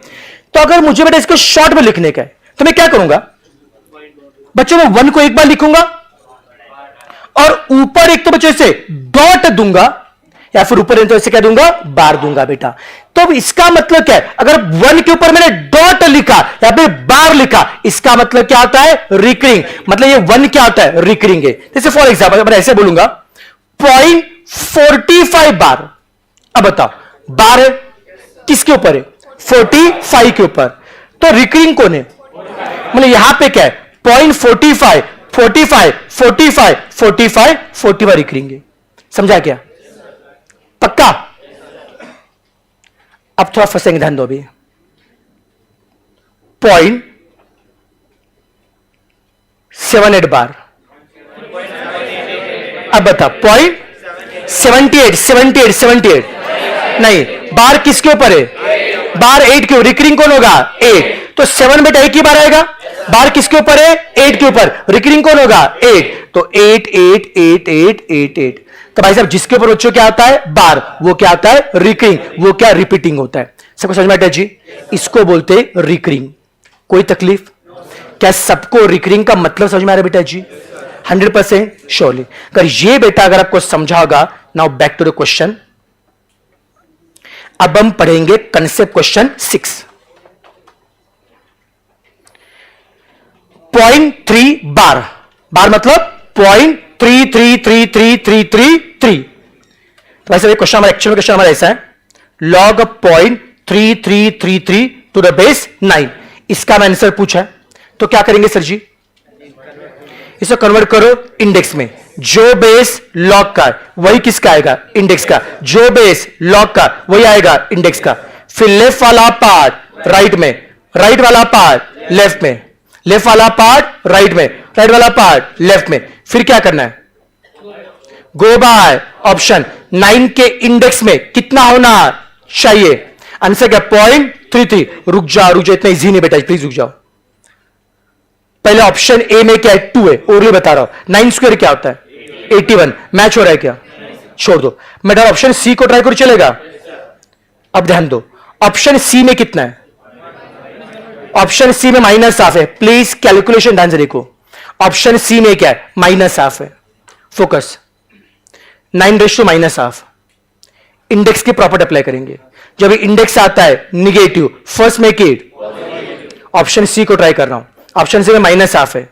तो अगर मुझे बेटा इसको शॉर्ट में लिखने का है तो मैं क्या करूंगा बच्चों? मैं 1 को एक बार लिखूंगा और ऊपर एक तो बच्चों से डॉट दूंगा, या फिर ऊपर तो ऐसे क्या दूंगा? बार दूंगा बेटा। तो अब इसका मतलब क्या है? अगर 1 के ऊपर मैंने डॉट लिखा या फिर बार लिखा, इसका मतलब क्या होता है? रिकरिंग। मतलब ये 1 क्या होता है? रिकरिंग है। जैसे फॉर एग्जाम्पल मैं ऐसे बोलूंगा 0.45 बार। अब बताओ, बार है किसके ऊपर है? 45 के ऊपर। तो रिकरिंग कौन है? मतलब यहां पे क्या है? 0.45 45 45 45 45 रिकरिंग है। समझा क्या? पक्का? अब थोड़ा फंसेंगे, ध्यान दो अभी। 0.78 बार। अब बता, 0.78 नहीं, बार किसके ऊपर है? बार 8 के। रिकरिंग कौन होगा? 8। तो 7 बेटा एक ही बार आएगा। बार किसके ऊपर है? 8 के ऊपर। रिकरिंग कौन होगा? 8। तो 8 8 8 8 8 8। तो भाई साहब जिसके ऊपर बच्चों क्या आता है? बार, वो क्या आता है? रिकरिंग। वो क्या? रिपीटिंग होता है। सबको समझ में आता है जी? इसको बोलते हैं रिकरिंग। कोई तकलीफ? क्या सबको रिकरिंग का मतलब समझ में आ रहा है बेटा जी? 100% श्योरली। अगर ये बेटा अगर आपको समझा होगा, now back to the question. अब हम पढ़ेंगे कंसेप्ट क्वेश्चन 6। 0.3 बार। बार मतलब 0.333333। तो वैसे क्वेश्चन हमारा एक्चुअल क्वेश्चन हमारा ऐसा है, लॉग 0.3333 टू द बेस 9। इसका मैं आंसर पूछा है, तो क्या करेंगे सर जी? इसे कन्वर्ट करो इंडेक्स में। जो बेस लॉग का वही किसका आएगा? इंडेक्स का। जो बेस लॉग का वही आएगा इंडेक्स का। फिर लेफ्ट वाला पार्ट राइट में, राइट वाला पार्ट लेफ्ट में, लेफ्ट वाला पार्ट राइट में, राइट वाला पार्ट लेफ्ट में। फिर क्या करना है? गो बाय ऑप्शन 9 के इंडेक्स में कितना होना चाहिए? आंसर क्या? 0.33। रुक जाओ, इतना इजी नहीं बेटा, प्लीज रुक जाओ। पहले ऑप्शन ए में क्या है? 2 है, और बता रहा हूं। 9 स्क्वायर क्या होता है? 81। मैच हो रहा है क्या? छोड़ दो। मैं ऑप्शन सी को ट्राई करो, चलेगा? अब ध्यान दो, ऑप्शन सी में कितना है? ऑप्शन सी में -1/2 है। प्लीज कैलकुलेशन ध्यान से देखो। ऑप्शन सी में क्या है? -1/2 है। फोकस। 9:-1/2। इंडेक्स की प्रॉपर्टी अप्लाई करेंगे। जब इंडेक्स आता है negative, first make it. Option C को ट्राई कर रहा हूं। ऑप्शन सी में -1/2 है।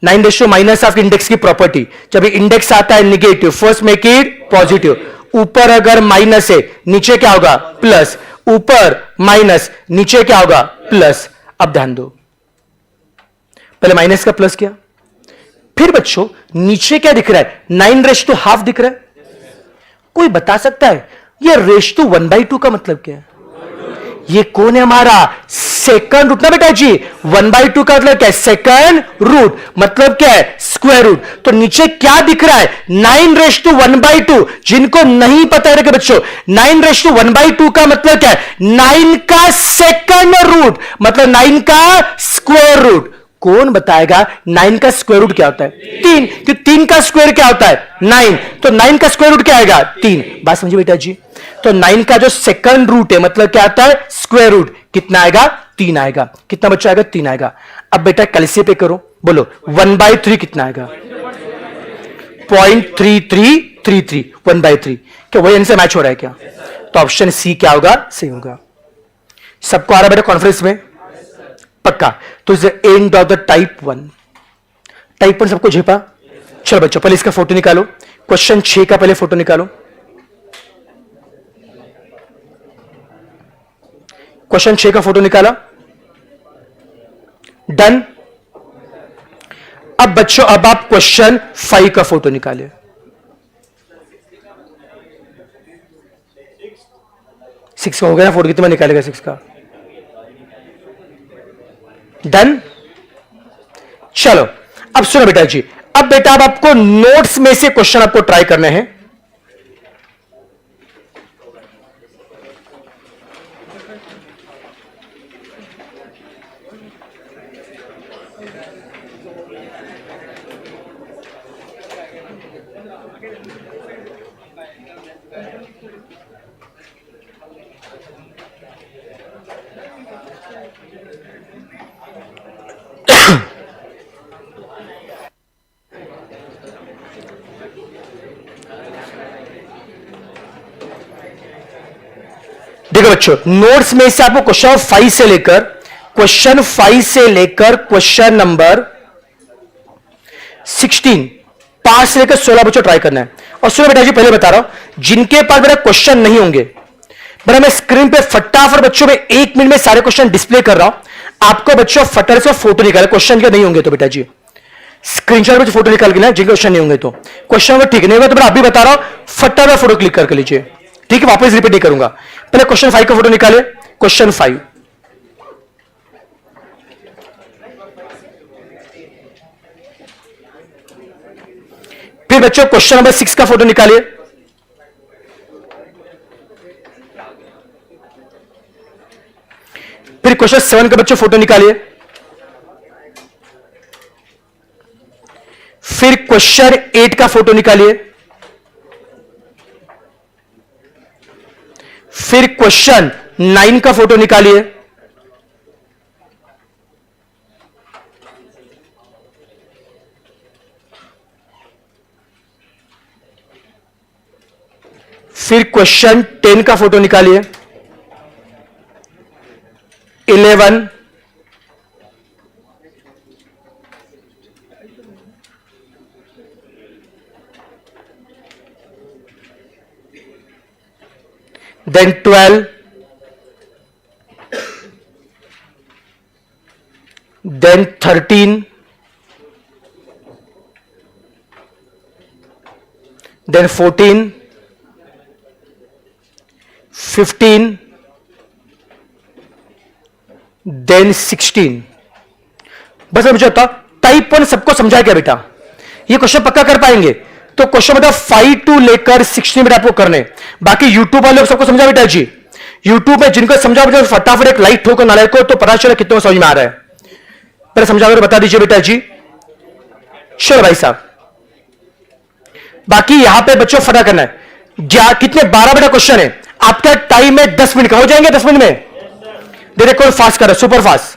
9:-1/2 इंडेक्स की प्रॉपर्टी। जब इंडेक्स आता है negative, first make it positive. ऊपर अगर माइनस है, नीचे क्या होगा? प्लस। ऊपर माइनस, नीचे क्या होगा? प्लस। अब ध्यान दो, पहले माइनस का प्लस किया, फिर बच्चों नीचे क्या दिख रहा है? 9:1/2 दिख रहा है। कोई बता सकता है ये रेश टू 1/2 का मतलब क्या है? ये कौन है हमारा सेकंड रूट ना बेटा जी। 1/2 का मतलब क्या है, सेकंड रूट मतलब क्या है, स्क्वायर रूट। तो नीचे क्या दिख रहा है, 9/1/2। जिनको नहीं पता है बच्चों, 9/1/2 का मतलब क्या है, 9 का सेकंड रूट मतलब 9 का स्क्वायर रूट। कौन बताएगा 9 का स्क्वायर रूट क्या होता है, 3। तो 3 का स्क्वायर क्या होता है, 9। तो 9 का स्क्वायर रूट क्या आएगा, 3। बात समझिए बेटा जी। तो 9 का जो सेकंड रूट है मतलब क्या आता है, स्क्वायर रूट, कितना आएगा, 3 आएगा। कितना बच्चा आएगा, 3 आएगा। अब बेटा कैलसियम पे करो, बोलो 1/3 कितना आएगा, 0.3333। 1/3 क्या वही आंसर मैच हो रहा है क्या? तो ऑप्शन सी क्या होगा, सही होगा। सबको आ रहा है बेटा कॉन्फ्रेंस में, पक्का? तो is the end of the type 1। Type 1 सबको झेपा। चलो बच्चों पहले इसका फोटो निकालो, क्वेश्चन 6 का पहले फोटो निकालो। क्वेश्चन 6 का फोटो निकाला, डन। अब बच्चों अब आप क्वेश्चन 5 का फोटो निकालिए। 6 का हो गया ना फोटो, कितना निकालेगा 6 का, डन। चलो अब सुनो बेटा जी, अब बेटा अब आपको नोट्स में से क्वेश्चन आपको ट्राई करने हैं। देखो बच्चों, नोट्स में से आपको क्वेश्चन 5 से लेकर क्वेश्चन नंबर 16, 5 से लेकर 16 बच्चों ट्राई करना है। और सुनो बेटा जी, पहले बता रहा हूं, जिनके पास मेरा क्वेश्चन नहीं होंगे, मेरा मैं स्क्रीन पे फटाफट बच्चों में 1 मिनट में सारे क्वेश्चन डिस्प्ले कर रहा हूं। आपको बच्चों फटाफट से फोटो निकाले, क्वेश्चन के नहीं होंगे तो बेटा जी स्क्रीनशॉट में फोटो निकाल के ना, जिनके क्वेश्चन नहीं होंगे तो क्वेश्चन अगर ठीक नहीं होगा तो मैं अभी बता रहा हूं, फटाफट फोटो क्लिक करके लीजिए, ठीक है? वापस रिपीट नहीं करूंगा। पहले क्वेश्चन 5 का फोटो निकाले, क्वेश्चन 5। फिर बच्चों क्वेश्चन नंबर 6 का फोटो निकालिए। फिर क्वेश्चन 7 का बच्चों फोटो निकालिए। फिर क्वेश्चन 8 का फोटो निकालिए। फिर क्वेश्चन 9 का फोटो निकालिए। फिर क्वेश्चन 10 का फोटो निकालिए। 11, then 12, then 13, then 14, 15, then 16। बस अब मुझे टाइप 1 सबको समझा क्या बेटा? ये क्वेश्चन पक्का कर पाएंगे? तो क्वेश्चन मतलब 5 टू लेकर 16 बेटा आपको करने। बाकी यूट्यूब वाले सबको समझा बेटा जी? यूट्यूब में जिनको समझा बेटा फटाफट एक लाइक ठोकर नालायक को, तो पता चला कितना समझ में आ रहा है। पहले समझा कर बता दीजिए बेटा जी। चलो भाई साहब, बाकी यहां पे बच्चों फटा करना है। कितने 12 बेटा क्वेश्चन है आपका, टाइम है 10 मिनट का, हो जाएंगे 10 मिनट में? देखो कौन फास्ट कर रहा है, सुपर फास्ट।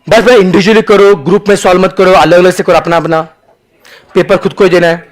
बस भाई इंडिविजुअली करो, ग्रुप में सॉल्व मत करो, अलग अलग से करो अपना अपना, पेपर खुद को ही देना है।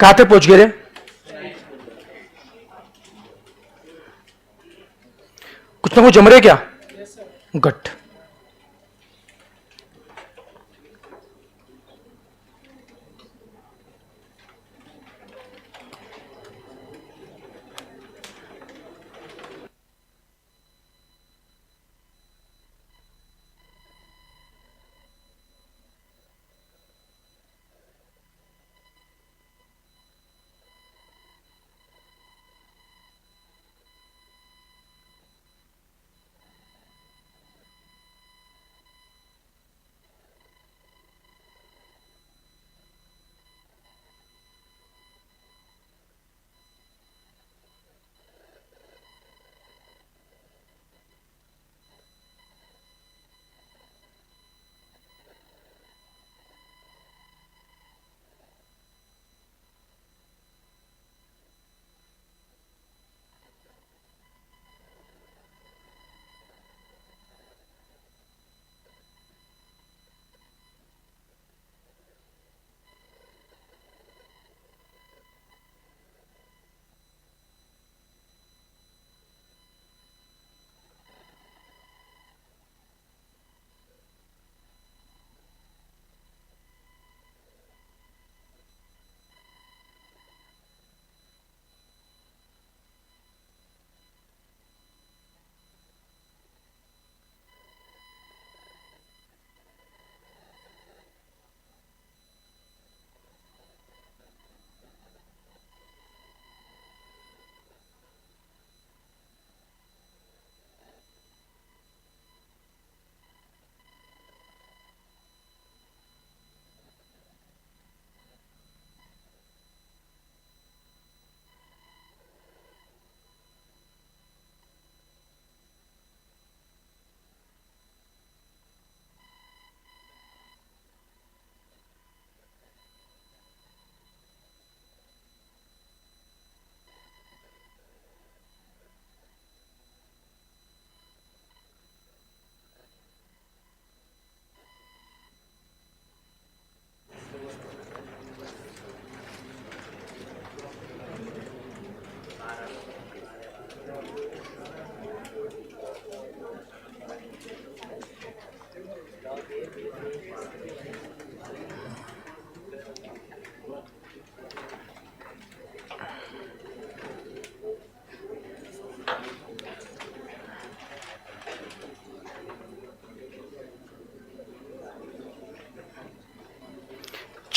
कहां तक पहुंच गए रे? कुछ ना कुछ जम रहे क्या? गट।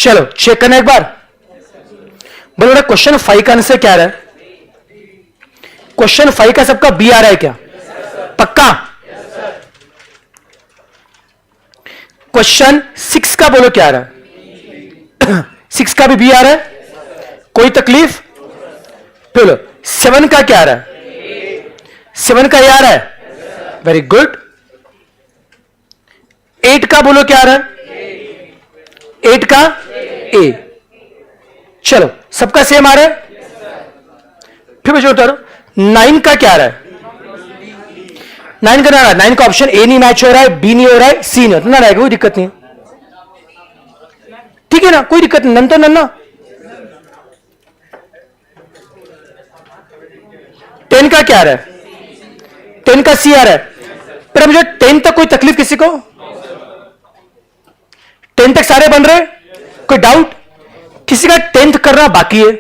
चलो चेक करना एक बार। बोलो बेटा क्वेश्चन 5 का आंसर क्या आ रहा है? क्वेश्चन 5 का सबका बी आ रहा है क्या? पक्का? क्वेश्चन 6 का बोलो क्या आ रहा है? 6 का भी बी आ रहा है, कोई तकलीफ? बोलो 7 का क्या आ रहा है? 7 का ये आ रहा है, वेरी गुड। 8 का बोलो क्या आ रहा है? 8 का ए। चलो सबका सेम आ रहा है। फिर मुझे उतारो 9 का क्या आ रहा है? 9 का ना रहा है, 9 का ऑप्शन ए नहीं मैच हो रहा है, बी नहीं हो रहा है, सी नहीं होता ना, रहेगा कोई दिक्कत नहीं, ठीक है ना, कोई दिक्कत नहीं, नन तो नन्ना। 10 का क्या आ रहा है? 10 का सी आ रहा है। पर मुझे 10 तक कोई तकलीफ किसी को? 10 तक सारे बन रहे? कोई डाउट? किसी का 10th करना बाकी है?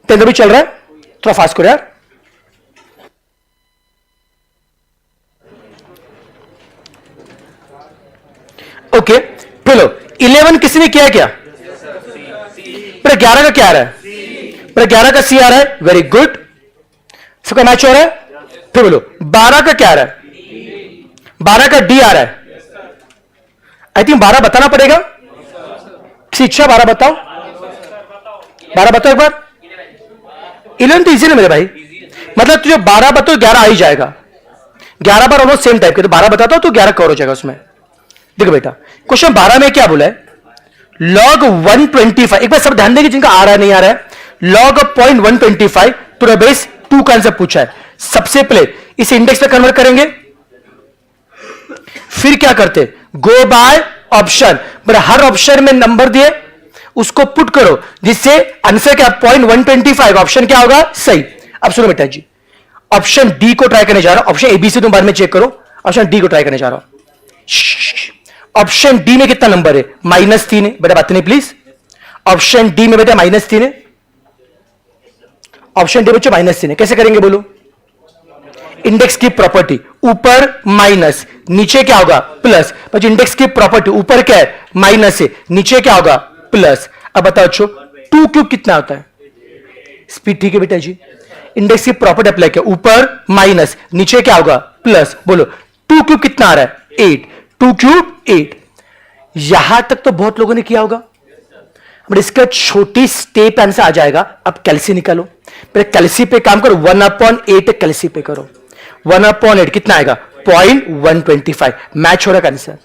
10th अभी चल रहा है, थोड़ा फास्ट करो यार। ओके बोलो 11 किसी ने किया क्या? पर 11 का क्या आ रहा है? पर 11 का सी आ रहा है, वेरी गुड, सबका मैच हो रहा है। फिर बोलो 12 का क्या आ रहा है? 12 का डी आ रहा है। आई थिंक 12 बताना पड़ेगा, किसी इच्छा 12 बताओ, 12 बताओ एक बार। 11 तो इजी ना मेरे भाई, मतलब तुझे 12 बताओ 11 आ ही जाएगा, 11 बार ऑलमोस्ट सेम टाइप के, तो 12 बताता हूं तो 11 कवर हो जाएगा उसमें। देखो बेटा क्वेश्चन 12 में क्या बोला है? log 125, एक बार सब ध्यान देंगे जिनका आ रहा है नहीं आ रहा है। log 0.125 पूरा बेस 2 का आंसर पूछा है। सबसे पहले इस इंडेक्स पे कन्वर्ट करेंगे, फिर क्या करते? गो बाय ऑप्शन, हर ऑप्शन में नंबर दिए उसको पुट करो, जिससे आंसर क्या 0.125 ऑप्शन क्या होगा? सही। अब सुनो बेटा जी, ऑप्शन डी को ट्राई करने जा रहा हूं, ऑप्शन एबीसी तुम बाद में चेक करो, ऑप्शन डी को ट्राई करने जा रहा हूं। ऑप्शन डी में कितना नंबर है? -3 है बेटा, बात नहीं प्लीज। ऑप्शन डी में बेटा -3 है, ऑप्शन डी बच्चों -3 है। कैसे करेंगे बोलो? इंडेक्स की प्रॉपर्टी, ऊपर माइनस, नीचे क्या होगा? प्लस। बच्चों इंडेक्स की प्रॉपर्टी ऊपर क्या है? माइनस है, नीचे क्या होगा? प्लस। अब बताओ बच्चों 2 क्यूब कितना होता है? स्पीड ठीक है बेटा जी, इंडेक्स की प्रॉपर्टी अप्लाई किया, ऊपर माइनस, नीचे क्या होगा? प्लस। बोलो 2 क्यूब कितना आ रहा है? 8। 2 क्यूब 8। यहां तक तो बहुत लोगों ने किया होगा, बट इसका छोटी स्टेप आंसर आ जाएगा। अब कैलसी निकालो, पहले कैलसी पे काम करो, 1/8 कैलसी पे करो। 1/8 कितना आएगा? 0.125। मैच हो रहा है आंसर,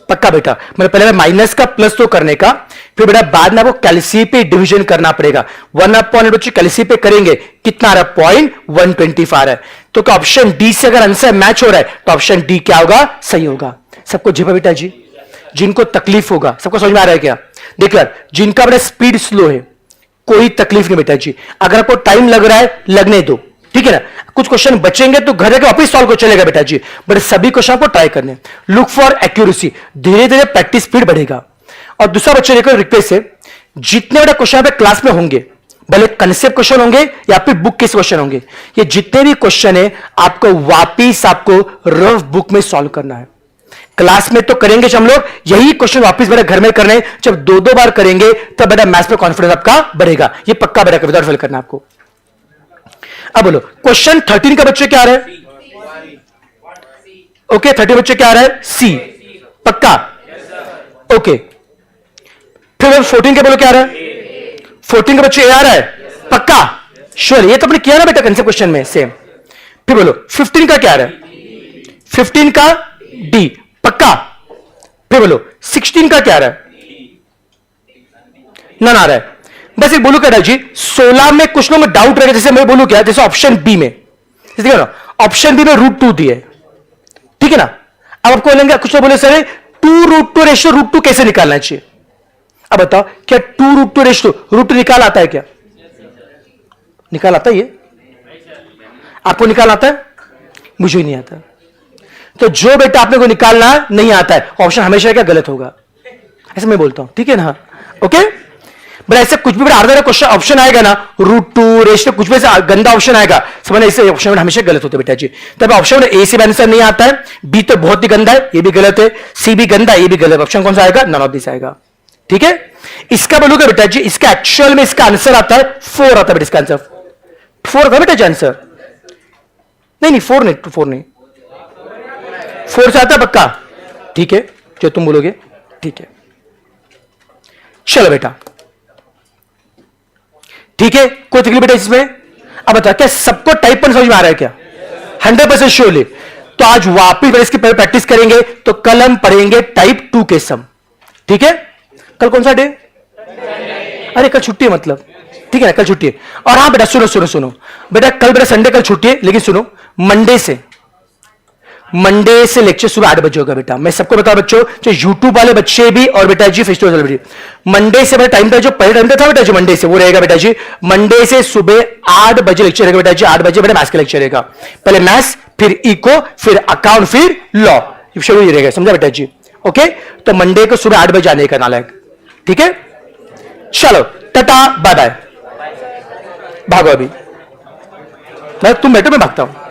पक्का बेटा। मतलब पहले माइनस का प्लस तो करने का, फिर बेटा बाद में आपको कैलसी पे डिवीजन करना पड़ेगा। 1/8 बच्चे कैलसी पे करेंगे, कितना आ रहा है? 0.125 आ रहा है। तो क्या ऑप्शन डी से अगर आंसर मैच हो रहा है तो ऑप्शन डी क्या होगा? सही होगा। सबको झेपा बेटा जी, जिनको तकलीफ होगा सबको समझ में आ रहा है क्या? देख यार, जिनका बेटा स्पीड स्लो है कोई तकलीफ नहीं बेटा जी, अगर आपको टाइम लग रहा है लगने दो, ठीक है ना। कुछ क्वेश्चन बचेंगे तो घर जाकर वापस सॉल्व को चलेगा बेटा जी, बट सभी क्वेश्चन को ट्राई करने। लुक फॉर एक्यूरेसी, धीरे धीरे प्रैक्टिस स्पीड बढ़ेगा। और दूसरा बच्चे देखो रिक्वेस्ट है, जितने बड़े क्वेश्चन पे क्लास में होंगे, भले कंसेप्ट क्वेश्चन होंगे या फिर बुक के क्वेश्चन होंगे, ये जितने भी क्वेश्चन है आपको वापिस रफ बुक में सॉल्व करना है। क्लास में तो करेंगे हम लोग, यही क्वेश्चन वापस बेटा घर में करने, जब 2-2 बार करेंगे तब बेटा मैथ्स में कॉन्फिडेंस आपका बढ़ेगा। ये पक्का बेटा विदाउट फेल करना आपको। अब बोलो क्वेश्चन 13 का बच्चे क्या आ रहा है? ओके 13 बच्चे क्या आ रहा है? सी, पक्का? ओके फिर 14 के बोलो क्या आ रहा है? 14 के बच्चे ए आ रहा है, पक्का? श्योर, ये तो आपने किया ना बेटा कंसेप्ट क्वेश्चन में सेम। फिर बोलो 15 का क्या आ रहा है? 15 का डी, पक्का? फिर बोलो 16 का क्या आ रहा है? नन आ रहा है। बस एक बोलू क्या जी, 16 में कुछ लोग में डाउट रहेगा, जैसे मैं बोलू क्या, जैसे ऑप्शन बी में, ठीक है ना, ऑप्शन बी में √2 दिए, ठीक है ना। अब आपको बोलेंगे कुछ लोग बोले सर 2√2 रेशियो √2 कैसे निकालना चाहिए? अब बताओ क्या 2√2 रेशियो √2 निकाल आता है क्या? निकाल आता है? ये आपको निकाल आता है? मुझे नहीं आता। तो जो बेटा आपने को निकालना नहीं आता है, ऑप्शन हमेशा क्या गलत होगा, ऐसे मैं बोलता हूं, ठीक है ना। ओके बट ऐसे कुछ भी आधा क्वेश्चन ऑप्शन आएगा ना, √2 रेशियो कुछ भी ऐसे गंदा ऑप्शन आएगा, समझना ऐसे ऑप्शन हमेशा गलत होते बेटा जी। तब ऑप्शन ए से आंसर नहीं आता है, बी तो बहुत ही गंदा है, ये भी गलत है, सी भी गंदा है, ये भी गलत है, ऑप्शन कौन सा आएगा? नन ऑफ दिस आएगा, ठीक है, इसका बोलूंगा बेटा जी, इसका एक्चुअल में इसका आंसर आता है 4 आता है बेटा, इसका आंसर 4 आता है बेटा जी आंसर। नहीं नहीं 4 नहीं, 4 नहीं, 4 से आता है पक्का, ठीक है जो तुम बोलोगे, ठीक है। चलो बेटा, ठीक है, कोई तकलीफ बेटा इसमें? अब बता, क्या सबको टाइप पर समझ में आ रहा है क्या? 100% श्योरली। तो आज वापिस इसकी प्रैक्टिस करेंगे, तो कल हम पढ़ेंगे टाइप 2 के सम, ठीक है। कल कौन सा डे? अरे कल छुट्टी है मतलब, ठीक है ना, कल छुट्टी है। और हाँ बेटा सुनो सुनो सुनो बेटा, कल बेटा संडे, कल छुट्टी है, लेकिन सुनो मंडे से लेक्चर सुबह 8 बजे होगा बेटा। मैं सबको बता बच्चों, जो यूट्यूब वाले बच्चे भी और बेटा जी फेस्टिवल सेलिब्रिटी, मंडे से बेटा टाइम था, जो पहले टाइम था बेटा जी मंडे से, वो रहेगा बेटा जी मंडे से सुबह 8 बजे लेक्चर रहेगा बेटा जी। 8 बजे बेटा मैथ्स का लेक्चर रहेगा, पहले मैथ्स, फिर इको, फिर अकाउंट, फिर लॉ, शुरू ही रहेगा, समझा बेटा जी? ओके, तो मंडे को सुबह 8 बजे आने का नालायक, ठीक है। चलो टाटा बाय बाय, भागो अभी, तुम बैठो मैं भागता हूं।